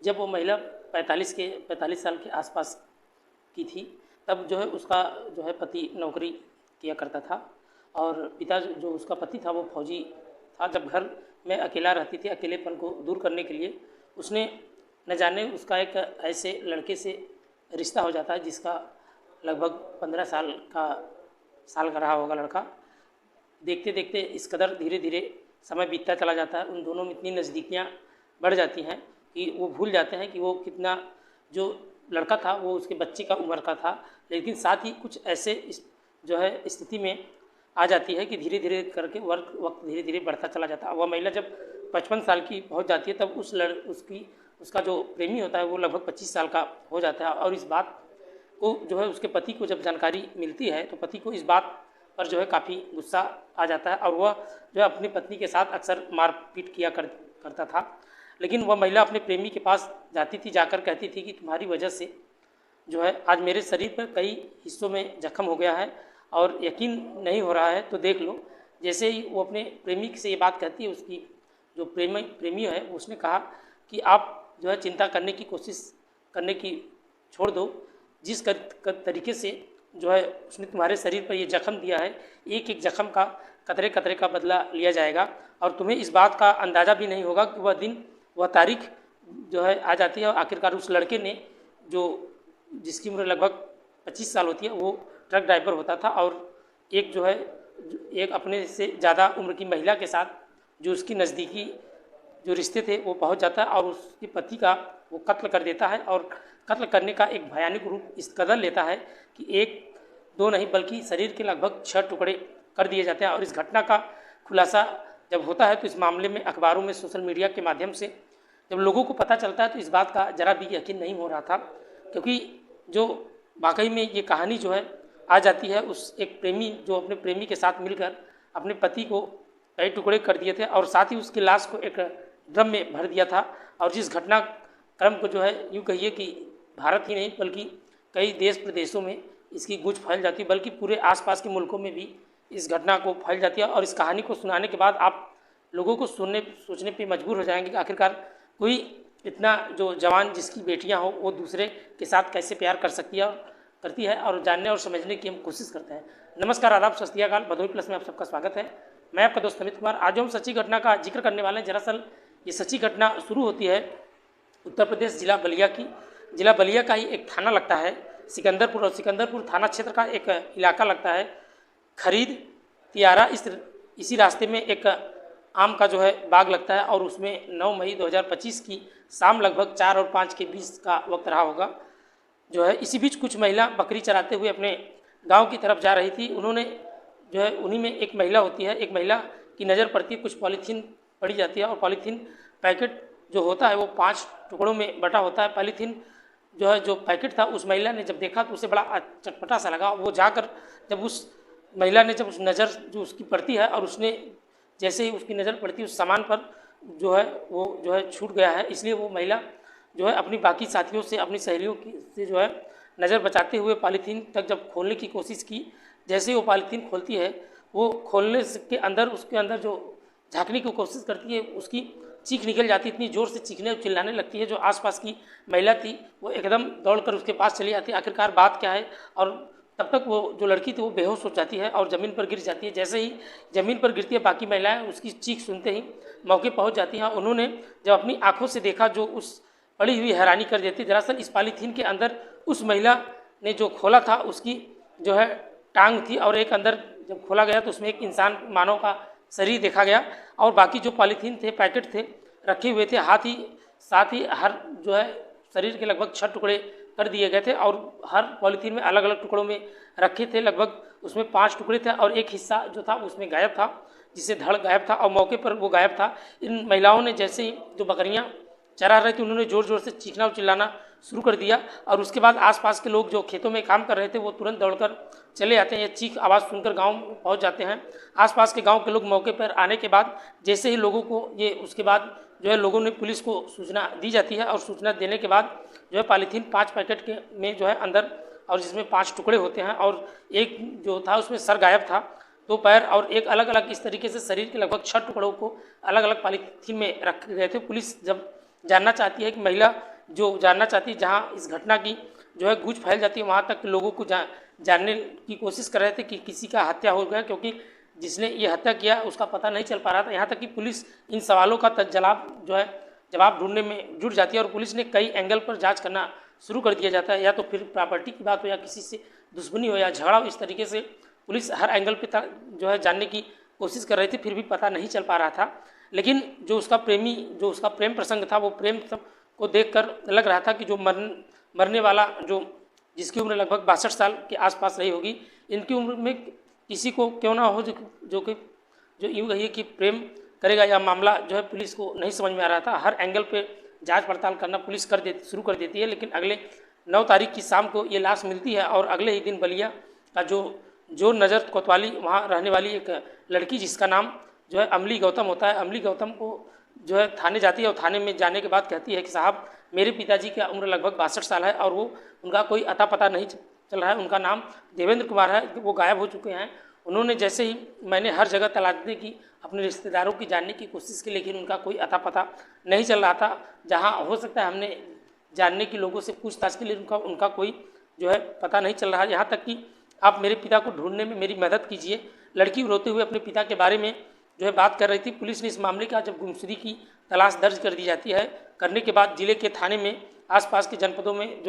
जब वो महिला 45 साल के आसपास की थी, तब जो है उसका जो है पति नौकरी किया करता था और पिता जो उसका पति था वो फौजी था। जब घर में अकेला रहती थी, अकेलेपन को दूर करने के लिए उसने न जाने उसका एक ऐसे लड़के से रिश्ता हो जाता है जिसका लगभग 15 साल का रहा होगा लड़का। देखते देखते इस कदर धीरे धीरे समय बीतता चला जाता है, उन दोनों में इतनी नज़दीकियाँ बढ़ जाती हैं कि वो भूल जाते हैं कि वो कितना, जो लड़का था वो उसके बच्चे का उम्र का था। लेकिन साथ ही कुछ ऐसे जो है स्थिति में आ जाती है कि धीरे धीरे करके वक्त धीरे धीरे बढ़ता चला जाता है। वह महिला जब 55 साल की पहुंच जाती है तब उसका जो प्रेमी होता है वो लगभग 25 साल का हो जाता है। और इस बात को जो है उसके पति को जब जानकारी मिलती है तो पति को इस बात पर जो है काफ़ी गुस्सा आ जाता है और वह जो है अपनी पत्नी के साथ अक्सर मारपीट किया करता था। लेकिन वह महिला अपने प्रेमी के पास जाती थी, जाकर कहती थी कि तुम्हारी वजह से जो है आज मेरे शरीर पर कई हिस्सों में जख्म हो गया है और यकीन नहीं हो रहा है तो देख लो। जैसे ही वो अपने प्रेमी से ये बात कहती है, उसकी जो प्रेमी है उसने कहा कि आप जो है चिंता करने की कोशिश करने की छोड़ दो, जिस तरीके से जो है उसने तुम्हारे शरीर पर ये जख्म दिया है, एक एक जख्म का कतरे कतरे का बदला लिया जाएगा और तुम्हें इस बात का अंदाज़ा भी नहीं होगा कि वह दिन वह तारीख जो है आ जाती है। और आखिरकार उस लड़के ने, जो जिसकी उम्र लगभग 25 साल होती है, वो ट्रक ड्राइवर होता था और एक जो है एक अपने से ज़्यादा उम्र की महिला के साथ जो उसकी नज़दीकी जो रिश्ते थे वो पहुंच जाता है और उसके पति का वो कत्ल कर देता है। और कत्ल करने का एक भयानक रूप इस कदर लेता है कि एक दो नहीं बल्कि शरीर के लगभग 6 टुकड़े कर दिए जाते हैं। और इस घटना का खुलासा जब होता है तो इस मामले में अखबारों में, सोशल मीडिया के माध्यम से जब लोगों को पता चलता है तो इस बात का ज़रा भी यकीन नहीं हो रहा था, क्योंकि जो वाकई में ये कहानी जो है आ जाती है उस एक प्रेमी जो अपने प्रेमी के साथ मिलकर अपने पति को कई टुकड़े कर दिए थे और साथ ही उसकी लाश को एक ड्रम में भर दिया था। और जिस घटनाक्रम को जो है यूँ कहिए कि भारत ही नहीं बल्कि कई देश प्रदेशों में इसकी गूंज फैल जाती है, बल्कि पूरे आसपास के मुल्कों में भी इस घटना को फैल जाती है। और इस कहानी को सुनाने के बाद आप लोगों को सोचने पे मजबूर हो जाएंगे कि आखिरकार कोई इतना जो जवान जिसकी बेटियां हो वो दूसरे के साथ कैसे प्यार करती है और जानने और समझने की हम कोशिश करते हैं। नमस्कार, आदाब, सत श्री अकाल। भदोही प्लस में आप सबका स्वागत है। मैं आपका दोस्त अमित कुमार। आज हम सच्ची घटना का जिक्र करने वाले हैं। दरअसल ये सच्ची घटना शुरू होती है उत्तर प्रदेश जिला बलिया की। जिला बलिया का ही एक थाना लगता है सिकंदरपुर, और सिकंदरपुर थाना क्षेत्र का एक इलाका लगता है खरीद तियारा। इसी रास्ते में एक आम का जो है बाग लगता है और उसमें 9 मई 2025 की शाम लगभग 4 और 5 के बीच का वक्त रहा होगा जो है। इसी बीच कुछ महिला बकरी चराते हुए अपने गांव की तरफ जा रही थी। उन्होंने जो है उन्हीं में एक महिला होती है, एक महिला की नज़र पड़ती है, कुछ पॉलीथीन पड़ी जाती है और पॉलीथीन पैकेट जो होता है वो 5 टुकड़ों में बटा होता है। पॉलीथीन जो है जो पैकेट था उस महिला ने जब देखा तो उसे बड़ा चटपटा सा लगा। वो जाकर जब उस महिला ने जब उस नज़र जो उसकी पड़ती है और उसने जैसे ही उसकी नज़र पड़ती है उस सामान पर जो है वो जो है छूट गया है। इसलिए वो महिला जो है अपनी बाकी साथियों से, अपनी सहेलियों से जो है नज़र बचाते हुए पॉलीथीन तक जब खोलने की कोशिश की, जैसे ही वो पॉलीथीन खोलती है वो खोलने के अंदर उसके अंदर जो झाँकने की कोशिश करती है उसकी चीख निकल जाती है, इतनी ज़ोर से चीखने और चिल्लाने लगती है। जो आसपास की महिला थी वो एकदम दौड़कर उसके पास चली आती है, आखिरकार बात क्या है। और तब तक वो जो लड़की थी वो बेहोश हो जाती है और ज़मीन पर गिर जाती है। जैसे ही ज़मीन पर गिरती है बाकी महिलाएं उसकी चीख सुनते ही मौके पहुंच जाती हैं। उन्होंने जब अपनी आंखों से देखा जो उस पड़ी हुई हैरानी कर देती। दरअसल इस पॉलीथीन के अंदर उस महिला ने जो खोला था उसकी जो है टांग थी और एक अंदर जब खोला गया तो उसमें एक इंसान मानव का शरीर देखा गया और बाकी जो पॉलीथीन थे, पैकेट थे रखे हुए थे, साथ ही हर जो है शरीर के लगभग 6 टुकड़े कर दिए गए थे और हर पॉलीथीन में अलग अलग टुकड़ों में रखे थे। लगभग उसमें 5 टुकड़े थे और एक हिस्सा जो था उसमें गायब था, जिससे धड़ गायब था और मौके पर वो गायब था। इन महिलाओं ने जैसे ही जो बकरियां चरा रही थी उन्होंने ज़ोर ज़ोर से चीखना और चिल्लाना शुरू कर दिया और उसके बाद आसपास के लोग जो खेतों में काम कर रहे थे वो तुरंत दौड़कर चले आते हैं। ये चीख आवाज़ सुनकर गांव पहुंच जाते हैं। आसपास के गांव के लोग मौके पर आने के बाद जैसे ही लोगों को ये उसके बाद जो है लोगों ने पुलिस को सूचना दी जाती है और सूचना देने के बाद जो है पॉलीथीन 5 पैकेट के में जो है अंदर और जिसमें 5 टुकड़े होते हैं और एक जो था उसमें सर गायब था, 2 पैर और एक अलग अलग इस तरीके से शरीर के लगभग 6 टुकड़ों को अलग अलग पॉलीथीन में रखे गए थे। पुलिस जब जानना चाहती है कि महिला जो जानना चाहती है, जहाँ इस घटना की जो है गूंज फैल जाती है, वहाँ तक लोगों को जानने की कोशिश कर रहे थे कि किसी का हत्या हो गया, क्योंकि जिसने ये हत्या किया उसका पता नहीं चल पा रहा था। यहाँ तक कि पुलिस इन सवालों का जवाब ढूंढने में जुट जाती है और पुलिस ने कई एंगल पर जांच करना शुरू कर दिया जाता है, या तो फिर प्रॉपर्टी की बात हो या किसी से दुश्मनी हो या झगड़ा हो। इस तरीके से पुलिस हर एंगल पे जानने की कोशिश कर रही थी, फिर भी पता नहीं चल पा रहा था। लेकिन जो उसका प्रेम प्रसंग था, वो प्रेम को देखकर लग रहा था कि जो मरने वाला जिसकी उम्र लगभग 62 साल के आसपास रही होगी, इनकी उम्र में किसी को क्यों ना हो जो यूँ कहिए कि प्रेम करेगा। या मामला पुलिस को नहीं समझ में आ रहा था। हर एंगल पे जांच पड़ताल करना पुलिस शुरू कर देती है। लेकिन अगले 9 तारीख की शाम को ये लाश मिलती है और अगले ही दिन बलिया का जो नज़र कोतवाली वहाँ रहने वाली एक लड़की, जिसका नाम अमली गौतम होता है, अमली गौतम को थाने जाती है और थाने में जाने के बाद कहती है कि साहब, मेरे पिताजी की उम्र लगभग 62 साल है और उनका कोई अता पता नहीं चल रहा है। उनका नाम देवेंद्र कुमार है, वो गायब हो चुके हैं। उन्होंने जैसे ही मैंने हर जगह तलाशने की, अपने रिश्तेदारों की जानने की कोशिश की, लेकिन उनका कोई अता पता नहीं चल रहा था। जहाँ हो सकता है हमने जानने की लोगों से पूछताछ के लिए उनका कोई पता नहीं चल रहा। यहाँ तक कि आप मेरे पिता को ढूंढने में मेरी मदद कीजिए। लड़की रोते हुए अपने पिता के बारे में बात कर रही थी। पुलिस ने इस मामले का जब गुमशुदगी की तलाश दर्ज कर दी जाती है, करने के बाद जिले के थाने में, आसपास के जनपदों में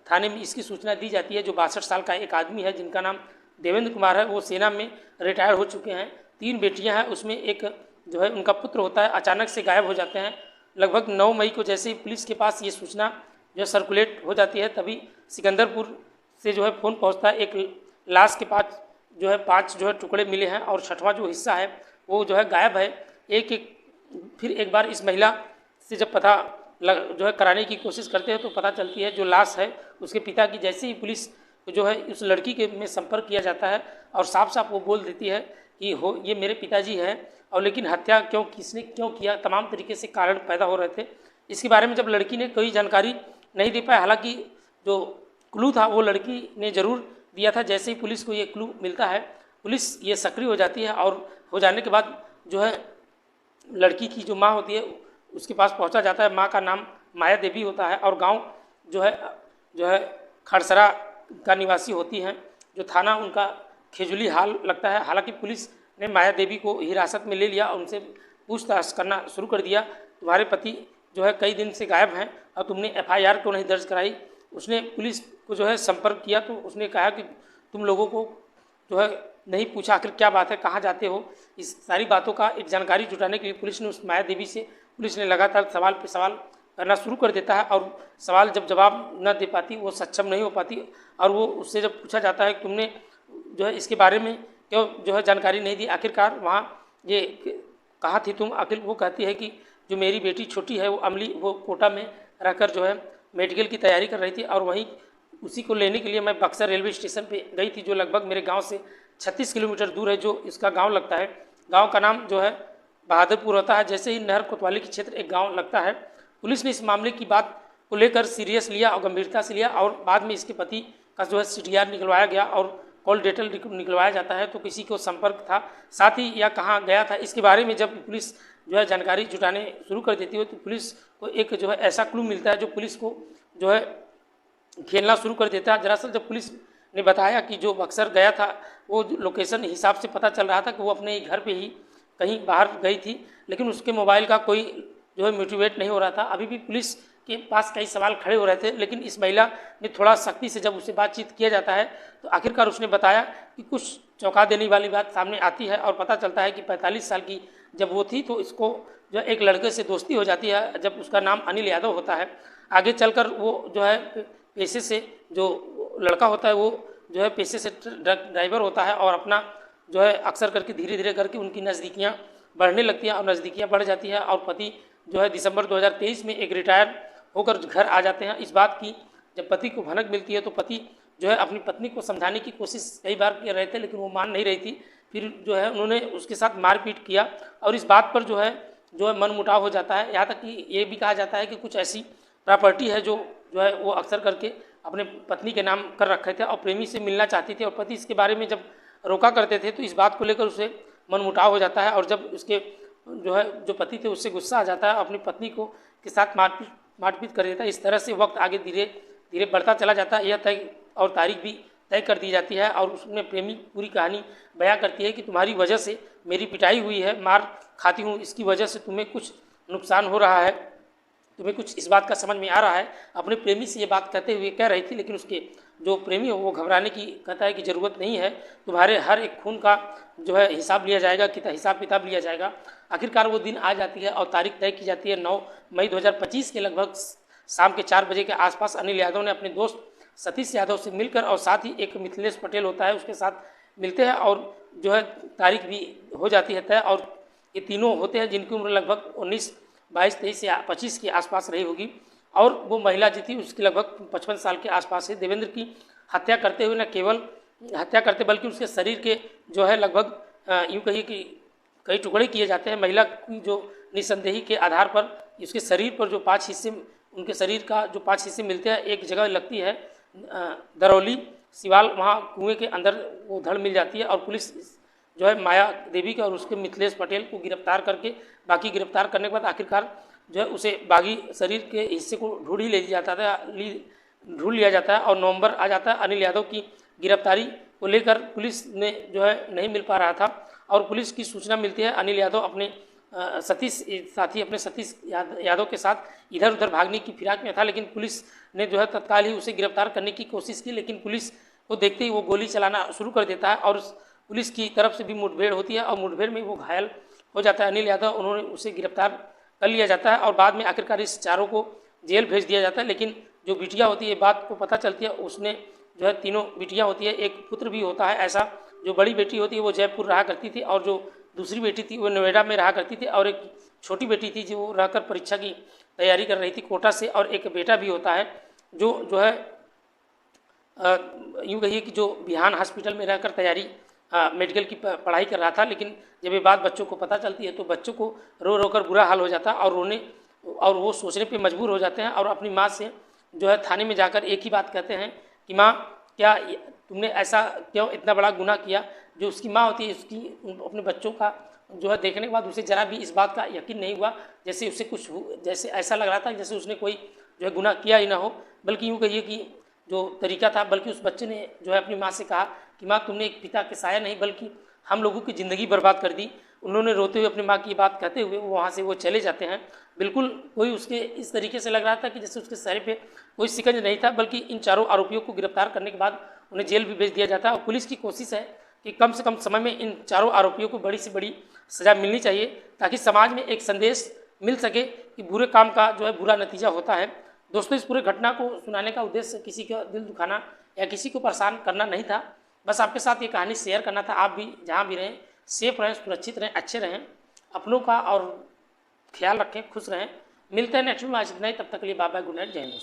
थाने में इसकी सूचना दी जाती है। जो 62 साल का एक आदमी है, जिनका नाम देवेंद्र कुमार है, वो सेना में रिटायर हो चुके हैं। 3 बेटियां हैं, उसमें एक उनका पुत्र होता है, अचानक से गायब हो जाते हैं। लगभग 9 मई को जैसे ही पुलिस के पास ये सूचना सर्कुलेट हो जाती है, तभी सिकंदरपुर से फ़ोन पहुँचता है। एक लाश के पास 5 टुकड़े मिले हैं और 6वां जो हिस्सा है वो गायब है। फिर एक बार इस महिला से जब पता कराने की कोशिश करते हैं तो पता चलती है जो लाश है उसके पिता की। जैसे ही पुलिस उस लड़की के में संपर्क किया जाता है और साफ साफ वो बोल देती है कि ये मेरे पिताजी हैं, और लेकिन हत्या किसने क्यों किया, तमाम तरीके से कारण पैदा हो रहे थे। इसके बारे में जब लड़की ने कोई जानकारी नहीं दे पाया, हालांकि जो क्लू था वो लड़की ने ज़रूर दिया था। जैसे ही पुलिस को ये क्लू मिलता है, पुलिस ये सक्रिय हो जाती है और हो जाने के बाद लड़की की जो माँ होती है उसके पास पहुंचा जाता है। माँ का नाम माया देवी होता है और गांव खड़सरा का निवासी होती हैं। जो थाना उनका खेजुली हाल लगता है। हालांकि पुलिस ने माया देवी को हिरासत में ले लिया और उनसे पूछताछ करना शुरू कर दिया। तुम्हारे पति कई दिन से गायब हैं और तुमने FIR क्यों नहीं दर्ज कराई। उसने पुलिस को संपर्क किया तो उसने कहा कि तुम लोगों को नहीं पूछा आखिर क्या बात है, कहाँ जाते हो। इस सारी बातों का एक जानकारी जुटाने के लिए पुलिस ने उस माया देवी से लगातार सवाल पे सवाल करना शुरू कर देता है और सवाल जब जवाब न दे पाती, वो सक्षम नहीं हो पाती और वो उससे जब पूछा जाता है कि तुमने इसके बारे में क्यों जानकारी नहीं दी, आखिरकार वहाँ ये कहाँ थी तुम। आखिर वो कहती है कि जो मेरी बेटी छोटी है वो अमली, वो कोटा में रहकर मेडिकल की तैयारी कर रही थी और वहीं उसी को लेने के लिए मैं बक्सर रेलवे स्टेशन पे गई थी, जो लगभग मेरे गांव से 36 किलोमीटर दूर है। जो इसका गांव लगता है, गांव का नाम बहादुरपुर होता है। जैसे ही नहर कोतवाली के क्षेत्र एक गांव लगता है, पुलिस ने इस मामले की बात को लेकर सीरियस लिया और गंभीरता से लिया और बाद में इसके पति का CTR निकलवाया गया और कॉल डिटेल निकलवाया जाता है। तो किसी को संपर्क था साथ ही या कहाँ गया था, इसके बारे में जब पुलिस जानकारी जुटाने शुरू कर देती है तो पुलिस को एक ऐसा क्लू मिलता है जो पुलिस को खेलना शुरू कर देता है। दरअसल जब पुलिस ने बताया कि जो बक्सर गया था, वो लोकेशन हिसाब से पता चल रहा था कि वो अपने ही घर पे ही कहीं बाहर गई थी, लेकिन उसके मोबाइल का कोई मोटिवेट नहीं हो रहा था। अभी भी पुलिस के पास कई सवाल खड़े हो रहे थे, लेकिन इस महिला ने थोड़ा सख्ती से जब उससे बातचीत किया जाता है तो आखिरकार उसने बताया कि कुछ चौंका देने वाली बात सामने आती है और पता चलता है कि 45 साल की जब वो थी तो इसको एक लड़के से दोस्ती हो जाती है, जब उसका नाम अनिल यादव होता है। आगे चलकर वो पेशे से, जो लड़का होता है वो पेशे से ट्रक ड्राइवर होता है और अपना अक्सर करके धीरे धीरे करके उनकी नज़दीकियाँ बढ़ने लगती हैं और नज़दीकियाँ बढ़ जाती है और पति दिसंबर 2023 में एक रिटायर होकर घर आ जाते हैं। इस बात की जब पति को भनक मिलती है तो पति अपनी पत्नी को समझाने की कोशिश कई बार कर रहे थे, लेकिन वो मान नहीं रही थी। फिर उन्होंने उसके साथ मारपीट किया और इस बात पर मनमुटाव हो जाता है। यहाँ तक कि ये भी कहा जाता है कि कुछ ऐसी प्रॉपर्टी है जो वो अक्सर करके अपने पत्नी के नाम कर रखे थे और प्रेमी से मिलना चाहती थी और पति इसके बारे में जब रोका करते थे तो इस बात को लेकर उसे मनमुटाव हो जाता है। और जब उसके जो है जो पति थे उससे गुस्सा आ जाता है, अपनी पत्नी को के साथ मारपीट कर देता है। इस तरह से वक्त आगे धीरे धीरे बढ़ता चला जाता है। यह तय और तारीख भी तय कर दी जाती है और उसमें प्रेमी पूरी कहानी बयां करती है कि तुम्हारी वजह से मेरी पिटाई हुई है, मार खाती हूँ, इसकी वजह से तुम्हें कुछ नुकसान हो रहा है, तुम्हें कुछ इस बात का समझ में आ रहा है। अपने प्रेमी से ये बात कहते हुए कह रही थी, लेकिन उसके जो प्रेमी हो वो घबराने की कहता है कि ज़रूरत नहीं है, तुम्हारे हर एक खून का जो है हिसाब लिया जाएगा, हिसाब किताब लिया जाएगा। आखिरकार वो दिन आ जाती है और तारीख तय की जाती है। 9 मई 2025 के लगभग शाम के 4 बजे के आसपास अनिल यादव ने अपने दोस्त सतीश यादव से मिलकर और साथ ही एक मिथिलेश पटेल होता है उसके साथ मिलते हैं और जो है तारीख भी हो जाती है तय। और ये तीनों होते हैं जिनकी उम्र लगभग 19, 22, 23 या 25 के आसपास रही होगी और वो महिला जो थी उसकी लगभग 55 साल के आसपास है। देवेंद्र की हत्या करते हुए न केवल हत्या करते बल्कि उसके शरीर के जो है लगभग यूँ कहिए कि कई टुकड़े किए जाते हैं। महिला की जो निसंदेही के आधार पर उसके शरीर पर जो 5 हिस्से, उनके शरीर का जो 5 हिस्से मिलते हैं, एक जगह लगती है दरौली सिवाल, वहाँ कुएं के अंदर वो धड़ मिल जाती है और पुलिस जो है माया देवी के और उसके मिथिलेश पटेल को गिरफ्तार करके बाकी गिरफ्तार करने के बाद आखिरकार जो है उसे बागी शरीर के हिस्से को ढूंढ लिया जाता है और नवंबर आ जाता है। अनिल यादव की गिरफ्तारी को लेकर पुलिस ने जो है नहीं मिल पा रहा था और पुलिस की सूचना मिलती है। अनिल यादव अपने सतीश यादव के साथ इधर उधर भागने की फिराक में था, लेकिन पुलिस ने जो है तत्काल ही उसे गिरफ्तार करने की कोशिश की, लेकिन पुलिस को देखते ही वो गोली चलाना शुरू कर देता है और पुलिस की तरफ से भी मुठभेड़ होती है और मुठभेड़ में वो घायल हो जाता है अनिल यादव। उन्होंने उसे गिरफ्तार कर लिया जाता है और बाद में आखिरकार इस चारों को जेल भेज दिया जाता है। लेकिन जो बिटिया होती है बात को पता चलती है, उसने जो है तीनों बिटियाँ होती है, एक पुत्र भी होता है ऐसा। जो बड़ी बेटी होती है वो जयपुर रहा करती थी और जो दूसरी बेटी थी वो नोएडा में रहा करती थी और एक छोटी बेटी थी जो रहकर परीक्षा की तैयारी कर रही थी कोटा से। और एक बेटा भी होता है जो है यूँ कहिए कि जो बिहान हॉस्पिटल में रहकर तैयारी मेडिकल की पढ़ाई कर रहा था। लेकिन जब ये बात बच्चों को पता चलती है तो बच्चों को रो रो कर बुरा हाल हो जाता है और वो सोचने पे मजबूर हो जाते हैं और अपनी माँ से जो है थाने में जाकर एक ही बात कहते हैं कि माँ, क्या तुमने ऐसा क्यों इतना बड़ा गुनाह किया। जो उसकी माँ होती है उसकी अपने बच्चों का जो है देखने के बाद उसे ज़रा भी इस बात का यकीन नहीं हुआ, जैसे उसे जैसे ऐसा लग रहा था जैसे उसने कोई जो है गुनाह किया ही ना हो। बल्कि यूँ कहिए कि जो तरीका था, बल्कि उस बच्चे ने जो है अपनी माँ से कहा कि माँ, तुमने एक पिता के साया नहीं बल्कि हम लोगों की ज़िंदगी बर्बाद कर दी। उन्होंने रोते हुए अपनी माँ की बात कहते हुए वहाँ से वो चले जाते हैं। बिल्कुल कोई उसके इस तरीके से लग रहा था कि जैसे उसके सर पे कोई शिकंज नहीं था, बल्कि इन चारों आरोपियों को गिरफ्तार करने के बाद उन्हें जेल भी भेज दिया जाता है। और पुलिस की कोशिश है कि कम से कम समय में इन चारों आरोपियों को बड़ी से बड़ी सज़ा मिलनी चाहिए ताकि समाज में एक संदेश मिल सके कि बुरे काम का जो है बुरा नतीजा होता है। दोस्तों, इस पूरे घटना को सुनाने का उद्देश्य किसी का दिल दुखाना या किसी को परेशान करना नहीं था, बस आपके साथ ये कहानी शेयर करना था। आप भी जहाँ भी रहें सेफ रहें, सुरक्षित रहें, अच्छे रहें, अपनों का और ख्याल रखें, खुश रहें। मिलते हैं नेक्स्ट में आज नहीं, तब तक के लिए बाय बाय, गुड नाइट, जय हिंद।